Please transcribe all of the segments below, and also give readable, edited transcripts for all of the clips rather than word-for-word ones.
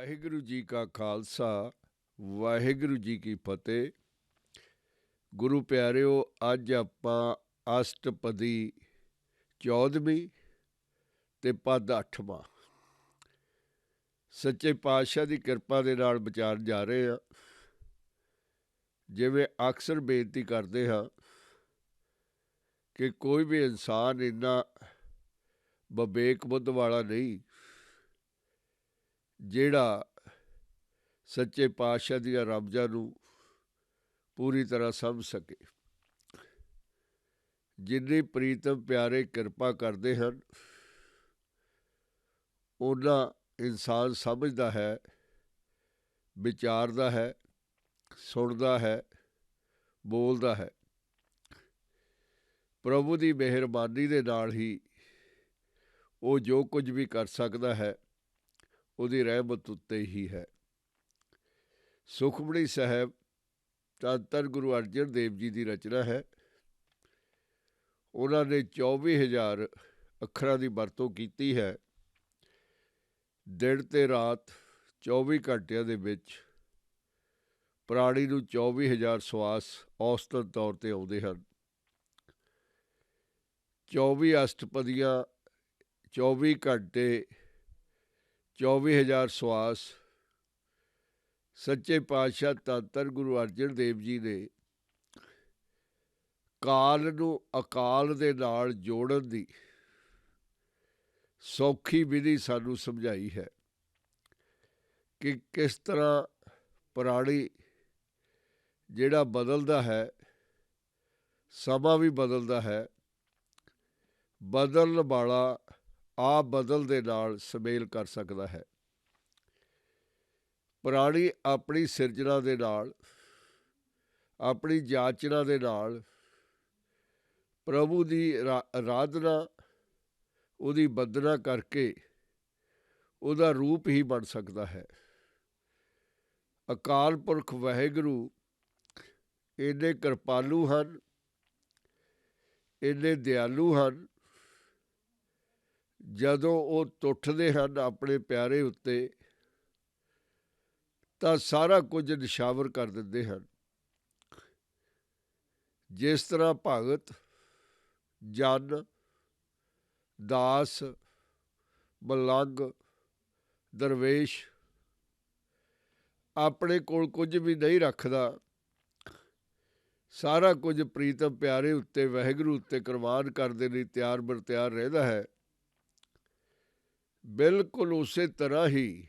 ਵਾਹਿਗੁਰੂ ਜੀ ਕਾ ਖਾਲਸਾ ਵਾਹਿਗੁਰੂ ਜੀ ਕੀ ਫਤਿਹ। ਗੁਰੂ ਪਿਆਰਿਓ, ਅੱਜ ਆਪਾਂ ਅਸ਼ਟਪਦੀ 14ਵੀਂ ਤੇ ਪਦ 8ਵਾਂ ਸੱਚੇ ਪਾਤਸ਼ਾਹ ਦੀ ਕਿਰਪਾ ਦੇ ਨਾਲ ਵਿਚਾਰ ਜਾ ਰਹੇ ਹਾਂ। ਜਿਵੇਂ ਅਕਸਰ ਬੇਨਤੀ ਕਰਦੇ ਹਾਂ ਕਿ ਕੋਈ ਵੀ ਇਨਸਾਨ ਇੰਨਾ ਵਿਵੇਕ ਬੁੱਧ ਵਾਲਾ ਨਹੀਂ ਜਿਹੜਾ ਸੱਚੇ ਪਾਤਸ਼ਾਹ ਦੀਆਂ ਰਮਜ਼ਾਂ ਨੂੰ ਪੂਰੀ ਤਰ੍ਹਾਂ ਸਮਝ ਸਕੇ। ਜਿੰਨੀ ਪ੍ਰੀਤਮ ਪਿਆਰੇ ਕਿਰਪਾ ਕਰਦੇ ਹਨ, ਉਹਨਾਂ ਇਨਸਾਨ ਸਮਝਦਾ ਹੈ, ਵਿਚਾਰਦਾ ਹੈ, ਸੁਣਦਾ ਹੈ, ਬੋਲਦਾ ਹੈ। ਪ੍ਰਭੂ ਦੀ ਮਿਹਰਬਾਨੀ ਦੇ ਨਾਲ ਹੀ ਉਹ ਜੋ ਕੁਝ ਵੀ ਕਰ ਸਕਦਾ ਹੈ, ਉਹਦੀ ਰਹਿਮਤ ਉੱਤੇ ਹੀ ਹੈ। ਸੁਖਮਣੀ ਸਾਹਿਬ ਧੰਨ ਧੰਨ ਗੁਰੂ ਅਰਜਨ ਦੇਵ ਜੀ ਦੀ ਰਚਨਾ ਹੈ। ਉਹਨਾਂ ਨੇ 24,000 ਅੱਖਰਾਂ ਦੀ ਵਰਤੋਂ ਕੀਤੀ ਹੈ। ਦਿਨ ਤੇ ਰਾਤ 24 ਘੰਟਿਆਂ ਦੇ ਵਿੱਚ ਪ੍ਰਾਣੀ ਨੂੰ 24,000 ਸਵਾਸ ਔਸਤਨ ਤੌਰ 'ਤੇ ਆਉਂਦੇ ਹਨ। 24 ਅਸ਼ਟਪਦੀਆਂ, 24 ਘੰਟੇ, 24,000 ਸਵਾਸ ਸੱਚੇ ਪਾਤਸ਼ਾਹ ਧੰਨ ਧੰਨ ਗੁਰੂ ਅਰਜਨ ਦੇਵ ਜੀ ਨੇ ਕਾਲ ਨੂੰ ਅਕਾਲ ਦੇ ਨਾਲ ਜੋੜਨ ਦੀ ਸੌਖੀ ਵਿਧੀ ਸਾਨੂੰ ਸਮਝਾਈ ਹੈ ਕਿ ਕਿਸ ਤਰ੍ਹਾਂ ਪ੍ਰਾਣੀ ਜਿਹੜਾ ਬਦਲਦਾ ਹੈ, ਸਮਾਂ ਵੀ ਬਦਲਦਾ ਹੈ, ਬਦਲਣ ਵਾਲਾ ਆਪ ਬਦਲ ਦੇ ਨਾਲ ਸੁਮੇਲ ਕਰ ਸਕਦਾ ਹੈ। ਪ੍ਰਾਣੀ ਆਪਣੀ ਸਿਰਜਣਾ ਦੇ ਨਾਲ, ਆਪਣੀ ਜਾਚਨਾ ਦੇ ਨਾਲ ਪ੍ਰਭੂ ਦੀ ਆਰਾਧਨਾ, ਉਹਦੀ ਬੰਦਨਾ ਕਰਕੇ ਉਹਦਾ ਰੂਪ ਹੀ ਬਣ ਸਕਦਾ ਹੈ। ਅਕਾਲ ਪੁਰਖ ਵਾਹਿਗੁਰੂ ਇੰਨੇ ਕਿਰਪਾਲੂ ਹਨ, ਇੰਨੇ ਦਿਆਲੂ ਹਨ, ਜਦੋਂ ਉਹ ਟੁੱਟਦੇ ਹਨ ਆਪਣੇ ਪਿਆਰੇ ਉੱਤੇ ਤਾਂ ਸਾਰਾ ਕੁਝ ਨਿਸ਼ਾਵਰ ਕਰ ਦਿੰਦੇ ਹਨ। ਜਿਸ ਤਰ੍ਹਾਂ ਭਗਤ, ਜਨ, ਦਾਸ, ਮਲੰਗ, ਦਰਵੇਸ਼ ਆਪਣੇ ਕੋਲ ਕੁਝ ਵੀ ਨਹੀਂ ਰੱਖਦਾ, ਸਾਰਾ ਕੁਝ ਪ੍ਰੀਤਮ ਪਿਆਰੇ ਉੱਤੇ, ਵਾਹਿਗੁਰੂ ਉੱਤੇ ਕੁਰਬਾਨ ਕਰਨ ਦੇ ਲਈ ਤਿਆਰ ਬਰ ਤਿਆਰ ਰਹਿੰਦਾ ਹੈ। ਬਿਲਕੁਲ ਉਸੇ ਤਰ੍ਹਾਂ ਹੀ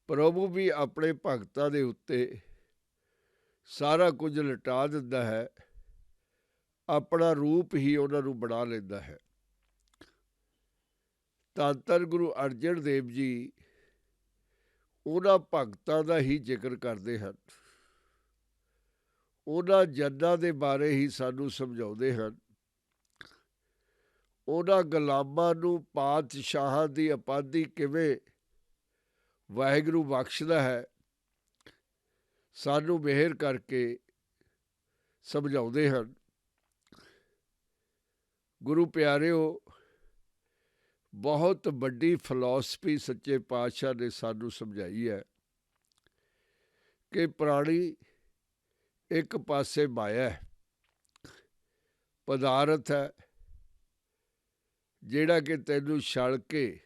ਪ੍ਰਭੂ ਵੀ ਆਪਣੇ ਭਗਤਾਂ ਦੇ ਉੱਤੇ ਸਾਰਾ ਕੁਝ ਲਟਾ ਦਿੰਦਾ ਹੈ, ਆਪਣਾ ਰੂਪ ਹੀ ਉਹਨਾਂ ਨੂੰ ਬਣਾ ਲੈਂਦਾ ਹੈ। ਧੰਨ ਧੰਨ ਗੁਰੂ ਅਰਜਨ ਦੇਵ ਜੀ ਉਹਨਾਂ ਭਗਤਾਂ ਦਾ ਹੀ ਜ਼ਿਕਰ ਕਰਦੇ ਹਨ, ਉਹਨਾਂ ਜਨਾਂ ਦੇ ਬਾਰੇ ਹੀ ਸਾਨੂੰ ਸਮਝਾਉਂਦੇ ਹਨ। ਉਹਨਾਂ ਗੁਲਾਮਾਂ ਨੂੰ ਪਾਤਸ਼ਾਹਾਂ ਦੀ ਉਪਾਧੀ ਕਿਵੇਂ ਵਾਹਿਗੁਰੂ ਬਖਸ਼ਦਾ ਹੈ, ਸਾਨੂੰ ਮਿਹਰ ਕਰਕੇ ਸਮਝਾਉਂਦੇ ਹਨ। ਗੁਰੂ ਪਿਆਰਿਓ, ਬਹੁਤ ਵੱਡੀ ਫਿਲਾਸਫੀ ਸੱਚੇ ਪਾਤਸ਼ਾਹ ਨੇ ਸਾਨੂੰ ਸਮਝਾਈ ਹੈ ਕਿ ਪ੍ਰਾਣੀ ਇੱਕ ਪਾਸੇ ਮਾਇਆ ਹੈ, ਪਦਾਰਥ ਹੈ, ਜਿਹੜਾ ਕਿ ਤੈਨੂੰ ਛਲ ਕੇ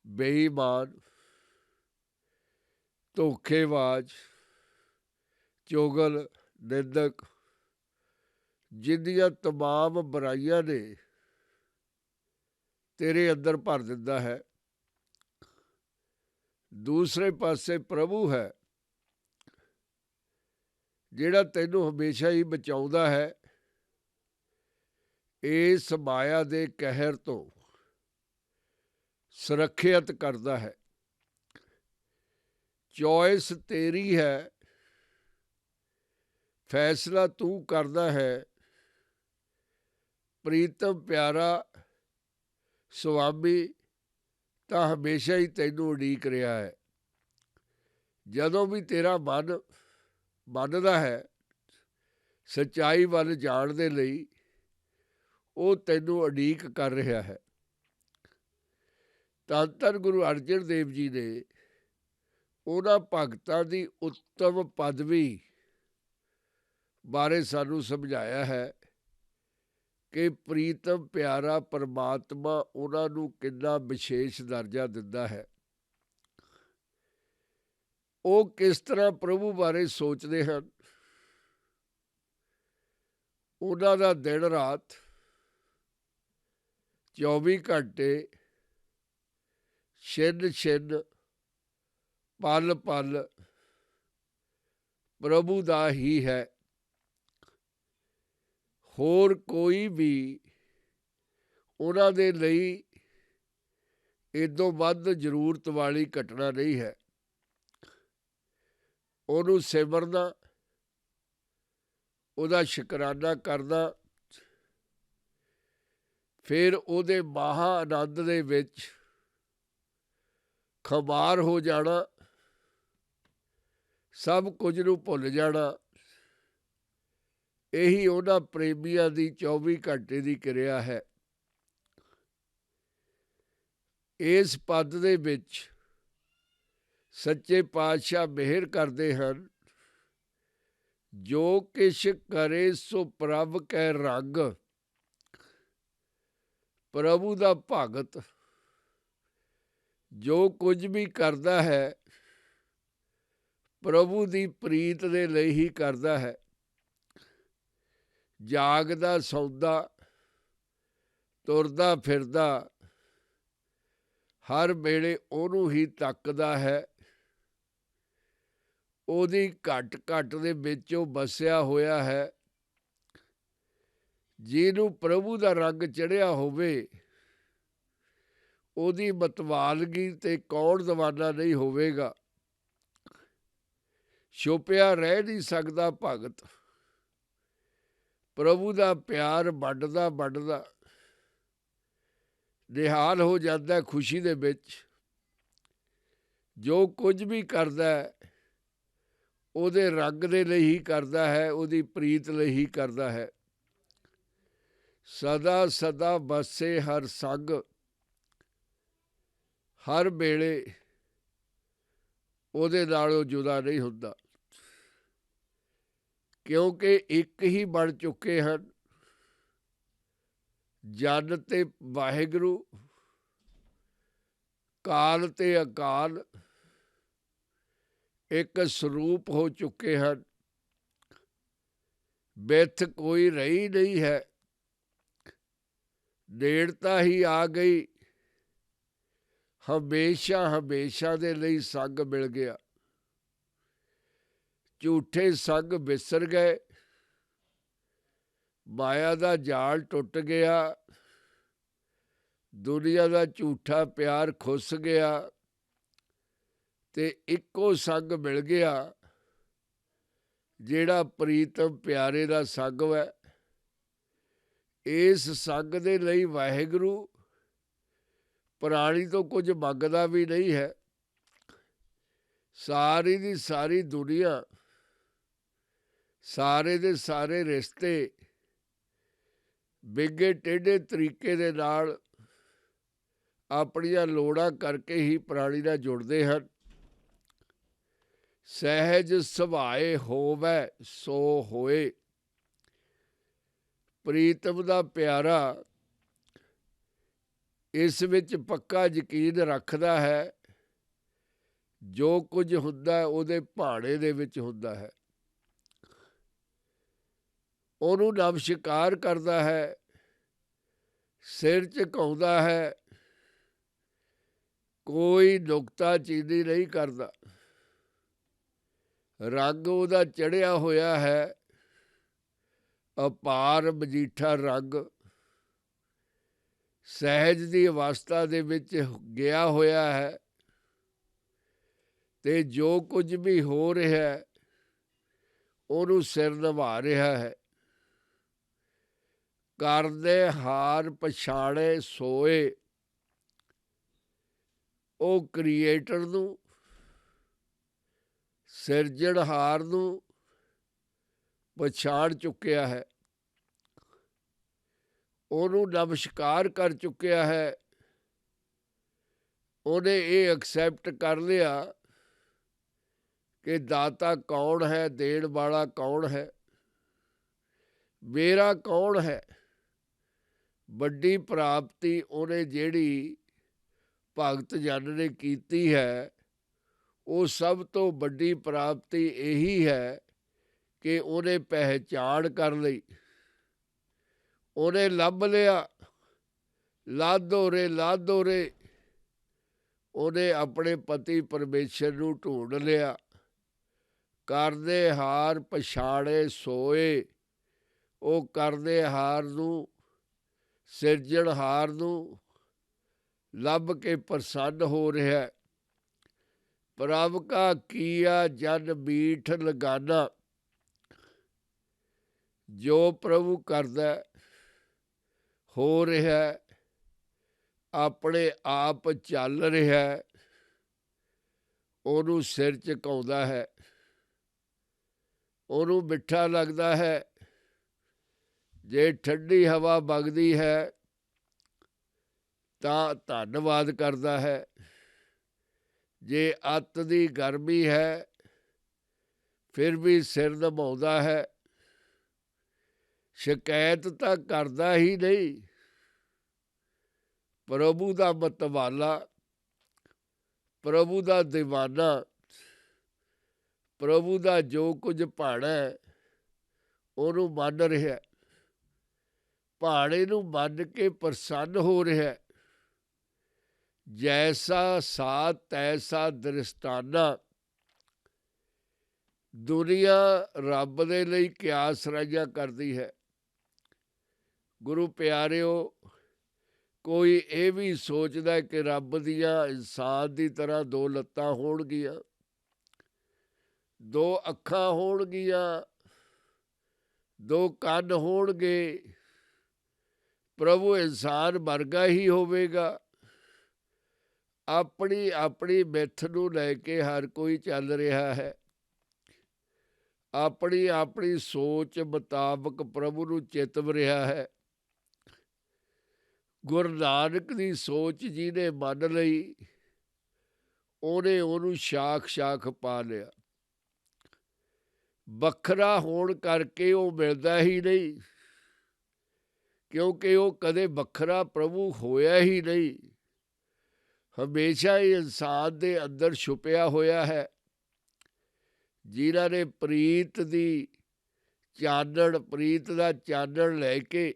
ਬੇਈਮਾਨ, ਧੋਖੇਬਾਜ਼, ਚੁਗਲ, ਨਿੰਦਕ, ਜਿਹਦੀਆਂ ਤਮਾਮ ਬੁਰਾਈਆਂ ਨੇ ਤੇਰੇ ਅੰਦਰ ਭਰ ਦਿੰਦਾ ਹੈ। ਦੂਸਰੇ ਪਾਸੇ ਪ੍ਰਭੂ ਹੈ, ਜਿਹੜਾ ਤੈਨੂੰ ਹਮੇਸ਼ਾ ਹੀ ਬਚਾਉਂਦਾ ਹੈ ਇਸ ਮਾਇਆ ਦੇ ਕਹਿਰ ਤੋਂ, ਸੁਰੱਖਿਅਤ ਕਰਦਾ ਹੈ। ਚੋਇਸ ਤੇਰੀ ਹੈ, ਫੈਸਲਾ ਤੂੰ ਕਰਦਾ ਹੈ। ਪ੍ਰੀਤਮ ਪਿਆਰਾ ਸੁਆਮੀ ਤਾਂ ਹਮੇਸ਼ਾ ਹੀ ਤੈਨੂੰ ਉਡੀਕ ਰਿਹਾ ਹੈ। ਜਦੋਂ ਵੀ ਤੇਰਾ ਮਨ ਮੰਨਦਾ ਹੈ ਸੱਚਾਈ ਵੱਲ ਜਾਣ ਦੇ ਲਈ, ਉਹ ਤੈਨੂੰ ਉਡੀਕ ਕਰ ਰਿਹਾ ਹੈ। ਧੰਨ ਧੰਨ ਗੁਰੂ ਅਰਜਨ ਦੇਵ ਜੀ ਨੇ ਉਹਨਾਂ ਭਗਤਾਂ ਦੀ ਉੱਤਮ ਪਦਵੀ ਬਾਰੇ ਸਾਨੂੰ ਸਮਝਾਇਆ ਹੈ ਕਿ ਪ੍ਰੀਤਮ ਪਿਆਰਾ ਪਰਮਾਤਮਾ ਉਹਨਾਂ ਨੂੰ ਕਿੰਨਾ ਵਿਸ਼ੇਸ਼ ਦਰਜਾ ਦਿੰਦਾ ਹੈ। ਉਹ ਕਿਸ ਤਰ੍ਹਾਂ ਪ੍ਰਭੂ ਬਾਰੇ ਸੋਚਦੇ ਹਨ। ਉਹਨਾਂ ਦਾ ਦਿਨ ਰਾਤ 24 ਘੰਟੇ ਛਿਨ ਛਿਨ ਪਲ ਪਲ ਪ੍ਰਭੂ ਦਾ ਹੀ ਹੈ। ਹੋਰ ਕੋਈ ਵੀ ਉਹਨਾਂ ਦੇ ਲਈ ਇਦੋਂ ਵੱਧ ਜ਼ਰੂਰਤ ਵਾਲੀ ਘਟਨਾ ਨਹੀਂ ਹੈ। ਉਹਨੂੰ ਸਿਮਰਨਾ, ਉਹਦਾ ਸ਼ੁਕਰਾਨਾ ਕਰਨਾ, ਫਿਰ ਉਹਦੇ ਮਹਾ ਆਨੰਦ ਦੇ ਵਿੱਚ ਖਮਾਰ ਹੋ ਜਾਣਾ, ਸਭ ਕੁਝ ਨੂੰ ਭੁੱਲ ਜਾਣਾ, ਇਹੀ ਉਹਨਾਂ ਪ੍ਰੇਮੀਆਂ ਦੀ 24 ਘੰਟੇ ਦੀ ਕਿਰਿਆ ਹੈ। ਇਸ ਪਦ ਦੇ ਵਿੱਚ ਸੱਚੇ ਪਾਤਸ਼ਾਹ ਮਿਹਰ ਕਰਦੇ ਹਨ। ਜੋ ਕਿਛ ਕਰੇ ਸੋ ਪ੍ਰਭ ਕੈ ਰੰਗ। ਪ੍ਰਭੂ ਦਾ ਭਗਤ ਜੋ ਕੁਝ ਵੀ ਕਰਦਾ ਹੈ ਪ੍ਰਭੂ ਦੀ ਪ੍ਰੀਤ ਦੇ ਲਈ ਹੀ ਕਰਦਾ ਹੈ। ਜਾਗਦਾ ਸੌਂਦਾ ਤੁਰਦਾ ਫਿਰਦਾ ਹਰ ਵੇਲੇ ਉਹਨੂੰ ਹੀ ਤੱਕਦਾ ਹੈ। ਉਹਦੀ ਘਟ ਘਟ ਦੇ ਵਿੱਚ ਉਹ ਵਸਿਆ ਹੋਇਆ ਹੈ। ਜਿਹਨੂੰ ਪ੍ਰਭੂ ਦਾ ਰੰਗ ਚੜ੍ਹਿਆ ਹੋਵੇ ਉਹਦੀ ਮਤਵਾਲਗੀ ਤੇ ਕੌਣ ਦੀਵਾਨਾ ਨਹੀਂ ਹੋਵੇਗਾ। ਛੁਪਿਆ ਰਹਿ ਨਹੀਂ ਸਕਦਾ ਭਗਤ। ਪ੍ਰਭੂ ਦਾ ਪਿਆਰ ਵੰਡਦਾ ਵੰਡਦਾ ਨਿਹਾਲ ਹੋ ਜਾਂਦਾ ਖੁਸ਼ੀ ਦੇ ਵਿੱਚ। ਜੋ ਕੁਝ ਵੀ ਕਰਦਾ ਉਹਦੇ ਰੰਗ ਦੇ ਲਈ ਹੀ ਕਰਦਾ ਹੈ, ਉਹਦੀ ਪ੍ਰੀਤ ਲਈ ਹੀ ਕਰਦਾ ਹੈ। ਸਦਾ ਸਦਾ ਵਸੇ ਹਰ ਸੰਗ। ਹਰ ਵੇਲੇ ਉਹਦੇ ਨਾਲੋਂ ਜੁਦਾ ਨਹੀਂ ਹੁੰਦਾ, ਕਿਉਂਕਿ ਇੱਕ ਹੀ ਬਣ ਚੁੱਕੇ ਹਨ। ਜਨ ਤੇ ਵਾਹਿਗੁਰੂ, ਕਾਲ ਤੇ ਅਕਾਲ ਇੱਕ ਸਰੂਪ ਹੋ ਚੁੱਕੇ ਹਨ। ਬਿੱਥ ਕੋਈ ਰਹੀ ਨਹੀਂ ਹੈ। ਨੇੜਤਾ ਹੀ ਆ ਗਈ। ਹਮੇਸ਼ਾ ਹਮੇਸ਼ਾ ਦੇ ਲਈ ਸੰਗ ਮਿਲ ਗਿਆ। ਝੂਠੇ ਸੰਗ ਵਿਸਰ ਗਏ। ਮਾਇਆ ਦਾ ਜਾਲ ਟੁੱਟ ਗਿਆ। ਦੁਨੀਆ ਦਾ ਝੂਠਾ ਪਿਆਰ ਖੁੱਸ ਗਿਆ ਤੇ ਇੱਕੋ ਸੰਗ ਮਿਲ ਗਿਆ ਜਿਹੜਾ ਪ੍ਰੀਤਮ ਪਿਆਰੇ ਦਾ ਸੰਗ ਹੈ। ਇਸ ਸੰਗ ਦੇ ਲਈ ਵਾਹਿਗੁਰੂ ਪ੍ਰਾਣੀ ਤੋਂ ਕੁਝ ਮੰਗਦਾ ਵੀ ਨਹੀਂ ਹੈ। ਸਾਰੀ ਦੀ ਸਾਰੀ ਦੁਨੀਆ, ਸਾਰੇ ਦੇ ਸਾਰੇ ਰਿਸ਼ਤੇ ਵਿਗੇ ਟੇਢੇ ਤਰੀਕੇ ਦੇ ਨਾਲ ਆਪਣੀਆਂ ਲੋੜਾਂ ਕਰਕੇ ਹੀ ਪ੍ਰਾਣੀ ਨਾਲ ਜੁੜਦੇ ਹਨ। ਸਹਿਜ ਸੁਭਾਏ ਹੋਵੈ ਸੋ ਹੋਏ। ਪ੍ਰੀਤਮ ਦਾ ਪਿਆਰਾ ਇਸ ਵਿੱਚ ਪੱਕਾ ਯਕੀਨ ਰੱਖਦਾ ਹੈ। ਜੋ ਕੁਝ ਹੁੰਦਾ ਉਹਦੇ ਭਾਣੇ ਦੇ ਵਿੱਚ ਹੁੰਦਾ ਹੈ। ਉਹਨੂੰ ਨਮਸਕਾਰ ਕਰਦਾ ਹੈ, ਸਿਰ ਝੁਕਾਉਂਦਾ ਹੈ, ਕੋਈ ਨੁਕਤਾਚੀਨੀ ਨਹੀਂ ਕਰਦਾ। ਰੰਗ ਉਹਦਾ ਚੜ੍ਹਿਆ ਹੋਇਆ ਹੈ, ਅਪਾਰ ਮਜੀਠਾ ਰੰਗ। ਸਹਿਜ ਦੀ ਅਵਸਥਾ ਦੇ ਵਿੱਚ ਗਿਆ ਹੋਇਆ ਹੈ ਤੇ ਜੋ ਕੁਝ ਵੀ ਹੋ ਰਿਹਾ ਉਹਨੂੰ ਸਿਰ ਨਿਭਾ ਰਿਹਾ ਹੈ। ਕਰਦੇ ਹਾਰ ਪਛਾਣੇ ਸੋਏ। ਉਹ ਕ੍ਰੀਏਟਰ ਨੂੰ, ਸਿਰਜਣਹਾਰ ਨੂੰ ਪਛਾਣ ਚੁੱਕਿਆ ਹੈ। ਉਹਨੂੰ ਨਮਸਕਾਰ ਕਰ ਚੁੱਕਿਆ ਹੈ। ਉਹਨੇ ਇਹ ਐਕਸੈਪਟ ਕਰ ਲਿਆ ਕਿ ਦਾਤਾ ਕੌਣ ਹੈ, ਦੇਣ ਵਾਲਾ ਕੌਣ ਹੈ, ਮੇਰਾ ਕੌਣ ਹੈ। ਵੱਡੀ ਪ੍ਰਾਪਤੀ ਉਹਨੇ ਜਿਹੜੀ ਭਗਤ ਜਨ ਨੇ ਕੀਤੀ ਹੈ, ਉਹ ਸਭ ਤੋਂ ਵੱਡੀ ਪ੍ਰਾਪਤੀ ਇਹੀ ਹੈ ਕਿ ਉਹਨੇ ਪਹਿਚਾਣ ਕਰ ਲਈ, ਉਹਨੇ ਲੱਭ ਲਿਆ। ਲਾਧੋਰੇ ਲਾਧੋਰੇ ਉਹਨੇ ਆਪਣੇ ਪਤੀ ਪਰਮੇਸ਼ਰ ਨੂੰ ਢੂੰਡ ਲਿਆ। ਕਰਦੇ ਹਾਰ ਪਛਾਣੇ ਸੋਏ, ਉਹ ਕਰਦੇ ਹਾਰ ਨੂੰ, ਸਿਰਜਣਹਾਰ ਨੂੰ ਲੱਭ ਕੇ ਪ੍ਰਸੰਨ ਹੋ ਰਿਹਾ। ਪ੍ਰਭ ਕਾ ਕੀਆ ਜਨ ਮੀਠ ਲਗਾਨਾ, ਜੋ ਪ੍ਰਭੂ ਕਰਦਾ ਹੋ ਰਿਹਾ, ਆਪਣੇ ਆਪ ਚੱਲ ਰਿਹਾ, ਉਹਨੂੰ ਸਿਰ ਝੁਕਾਉਂਦਾ ਹੈ, ਉਹਨੂੰ ਮਿੱਠਾ ਲੱਗਦਾ ਹੈ। ਜੇ ਠੰਡੀ ਹਵਾ ਵਗਦੀ ਹੈ ਤਾਂ ਧੰਨਵਾਦ ਕਰਦਾ ਹੈ, ਜੇ ਅੱਤ ਦੀ ਗਰਮੀ ਹੈ ਫਿਰ ਵੀ ਸਿਰ ਨਿਭਾਉਂਦਾ ਹੈ। ਸ਼ਿਕਾਇਤ ਤਾਂ ਕਰਦਾ ਹੀ ਨਹੀਂ। ਪ੍ਰਭੂ ਦਾ ਮਤਵਾਲਾ, ਪ੍ਰਭੂ ਦਾ ਦੀਵਾਨਾ, ਪ੍ਰਭੂ ਦਾ ਜੋ ਕੁਝ ਭਾਣਾ ਉਹਨੂੰ ਮੰਨ ਰਿਹਾ, ਭਾਣੇ ਨੂੰ ਮੰਨ ਕੇ ਪ੍ਰਸੰਨ ਹੋ ਰਿਹਾ। ਜੈਸਾ ਸਾ ਤੈਸਾ ਦ੍ਰਿਸ਼ਟਾਨਾ। ਦੁਨੀਆ ਰੱਬ ਦੇ ਲਈ ਕਿਆਸ ਰਾਈਆਂ ਕਰਦੀ ਹੈ। ਗੁਰੂ ਪਿਆਰਿਓ, ਕੋਈ ਇਹ ਵੀ ਸੋਚਦਾ ਕਿ ਰੱਬ ਦੀਆਂ ਇਨਸਾਨ ਦੀ ਤਰ੍ਹਾਂ ਦੋ ਲੱਤਾਂ ਹੋਣਗੀਆਂ, ਦੋ ਅੱਖਾਂ ਹੋਣਗੀਆਂ, ਦੋ ਕੰਨ ਹੋਣਗੇ, ਪ੍ਰਭੂ ਇਨਸਾਨ ਵਰਗਾ ਹੀ ਹੋਵੇਗਾ। ਆਪਣੀ ਆਪਣੀ ਮਿੱਥ ਨੂੰ ਲੈ ਕੇ ਹਰ ਕੋਈ ਚੱਲ ਰਿਹਾ ਹੈ। ਆਪਣੀ ਆਪਣੀ ਸੋਚ ਮੁਤਾਬਕ ਪ੍ਰਭੂ ਨੂੰ ਚਿਤਵ ਰਿਹਾ ਹੈ। ਗੁਰੂ ਨਾਨਕ ਦੀ ਸੋਚ ਜਿਹਨੇ ਮੰਨ ਲਈ, ਉਹਨੇ ਉਹਨੂੰ ਸ਼ਾਖ ਸ਼ਾਖ ਪਾ ਲਿਆ। ਵੱਖਰਾ ਹੋਣ ਕਰਕੇ ਉਹ ਮਿਲਦਾ ਹੀ ਨਹੀਂ, ਕਿਉਂਕਿ ਉਹ ਕਦੇ ਵੱਖਰਾ ਪ੍ਰਭੂ ਹੋਇਆ ਹੀ ਨਹੀਂ। ਹਮੇਸ਼ਾ ਹੀ ਇਨਸਾਨ ਦੇ ਅੰਦਰ ਛੁਪਿਆ ਹੋਇਆ ਹੈ। ਜਿਨ੍ਹਾਂ ਨੇ ਪ੍ਰੀਤ ਦੀ ਚਾਨਣ, ਪ੍ਰੀਤ ਦਾ ਚਾਨਣ ਲੈ ਕੇ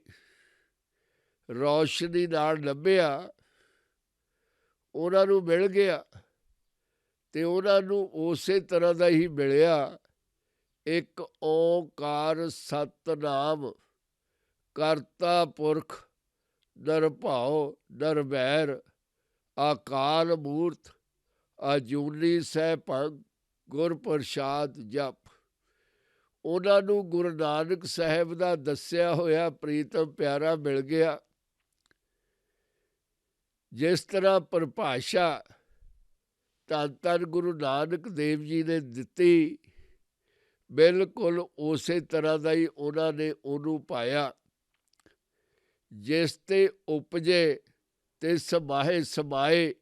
ਰੌਸ਼ਨੀ ਨਾਲ ਲੱਭਿਆ, ਉਹਨਾਂ ਨੂੰ ਮਿਲ ਗਿਆ ਤੇ ਉਹਨਾਂ ਨੂੰ ਉਸੇ ਤਰ੍ਹਾਂ ਦਾ ਹੀ ਮਿਲਿਆ। ਇੱਕ ਓਂਕਾਰ ਸਤਿਨਾਮ, ਕਰਤਾ ਪੁਰਖ ਨਿਰਭਉ ਨਿਰਵੈਰ, ਅਕਾਲ ਮੂਰਤ ਅਜੂਨੀ ਸੈਭੰ, ਗੁਰ ਪ੍ਰਸਾਦ ਜਪ। ਉਹਨਾਂ ਨੂੰ ਗੁਰੂ ਨਾਨਕ ਸਾਹਿਬ ਦਾ ਦੱਸਿਆ ਹੋਇਆ ਪ੍ਰੀਤਮ ਪਿਆਰਾ ਮਿਲ ਗਿਆ। ਜਿਸ ਤਰ੍ਹਾਂ ਪਰਿਭਾਸ਼ਾ ਧੰਨ ਧੰਨ ਗੁਰੂ ਨਾਨਕ ਦੇਵ ਜੀ ਨੇ ਦਿੱਤੀ, ਬਿਲਕੁਲ ਉਸੇ ਤਰ੍ਹਾਂ ਦਾ ਹੀ ਉਹਨਾਂ ਨੇ ਉਹਨੂੰ ਪਾਇਆ। ਜਿਸ ਤੇ ਉਪਜੇ ਤੇ ਸਮਾਏ ਸਮਾਏ।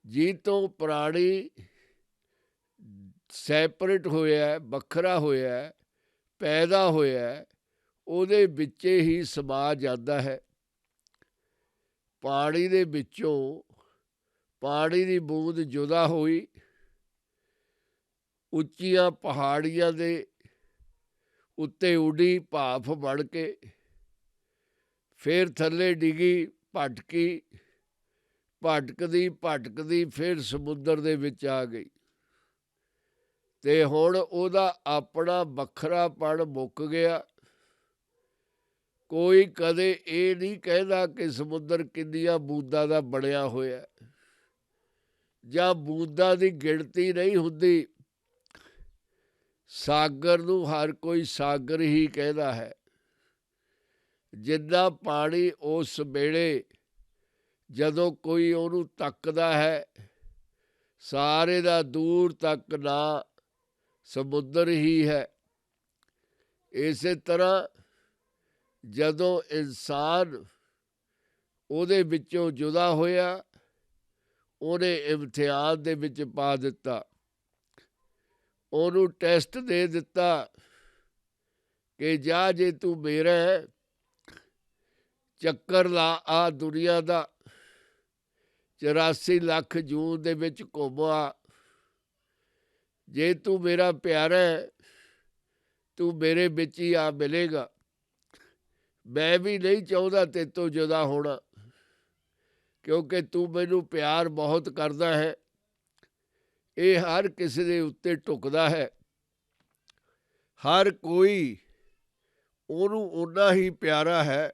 ਜੀ ਤੋਂ ਪ੍ਰਾਣੀ ਸੈਪਰੇਟ ਹੋਇਆ, ਵੱਖਰਾ ਹੋਇਆ, ਪੈਦਾ ਹੋਇਆ, ਉਹਦੇ ਵਿੱਚ ਹੀ ਸਮਾ ਜਾਂਦਾ ਹੈ। ਪਾਣੀ ਦੇ ਵਿੱਚੋਂ ਪਾਣੀ ਦੀ ਬੂੰਦ ਜੁਦਾ ਹੋਈ, ਉੱਚੀਆਂ ਪਹਾੜੀਆਂ ਦੇ ਉੱਤੇ ਉੱਡੀ ਭਾਫ ਬਣ ਕੇ, ਫਿਰ ਥੱਲੇ ਡਿੱਗੀ, ਭਟਕੀ, ਭਟਕਦੀ ਭਟਕਦੀ ਫਿਰ ਸਮੁੰਦਰ ਦੇ ਵਿੱਚ ਆ ਗਈ। ਤੇ ਹੁਣ ਉਹਦਾ ਆਪਣਾ ਵੱਖਰਾਪਣ ਮੁੱਕ ਗਿਆ। ਕੋਈ ਕਦੇ ਇਹ ਨਹੀਂ ਕਹਿੰਦਾ ਕਿ ਸਮੁੰਦਰ ਕਿੰਨੀਆਂ ਬੂੰਦਾਂ ਦਾ ਬਣਿਆ ਹੋਇਆ, ਜਾਂ ਬੂੰਦਾਂ ਦੀ ਗਿਣਤੀ ਨਹੀਂ ਹੁੰਦੀ। ਸਾਗਰ ਨੂੰ ਹਰ ਕੋਈ ਸਾਗਰ ਹੀ ਕਹਿੰਦਾ ਹੈ। ਜਿੰਨਾ ਪਾਣੀ ਉਸ ਵੇਲੇ ਜਦੋਂ ਕੋਈ ਉਹਨੂੰ ਤੱਕਦਾ ਹੈ, ਸਾਰੇ ਦਾ ਦੂਰ ਤੱਕ ਨਾ ਸਮੁੰਦਰ ਹੀ ਹੈ। ਇਸੇ ਤਰ੍ਹਾਂ ਜਦੋਂ ਇਨਸਾਨ ਉਹਦੇ ਵਿੱਚੋਂ ਜੁਦਾ ਹੋਇਆ, ਉਹਨੇ ਇਮਤਿਹਾਨ ਦੇ ਵਿੱਚ ਪਾ ਦਿੱਤਾ, ਉਹਨੂੰ ਟੈਸਟ ਦੇ ਦਿੱਤਾ ਕਿ ਜਾ ਜੇ ਤੂੰ ਮੇਰਾ ਹੈ, ਚੱਕਰ ਲਾ ਆ ਦੁਨੀਆ ਦਾ, 84 ਲੱਖ ਜੂਨ ਦੇ ਵਿੱਚ ਘੁੰਮਾ। ਜੇ ਤੂੰ ਮੇਰਾ ਪਿਆਰਾ ਹੈ, ਤੂੰ ਮੇਰੇ ਵਿੱਚ ਹੀ ਆ ਮਿਲੇਗਾ। ਮੈਂ ਵੀ ਨਹੀਂ ਚਾਹੁੰਦਾ ਤੇਰੇ ਤੋਂ ਜੁਦਾ ਹੋਣਾ, ਕਿਉਂਕਿ ਤੂੰ ਮੈਨੂੰ ਪਿਆਰ ਬਹੁਤ ਕਰਦਾ ਹੈ। ਇਹ ਹਰ ਕਿਸੇ ਦੇ ਉੱਤੇ ਢੁਕਦਾ ਹੈ, ਹਰ ਕੋਈ ਉਹਨੂੰ ਓਨਾ ਹੀ ਪਿਆਰਾ ਹੈ।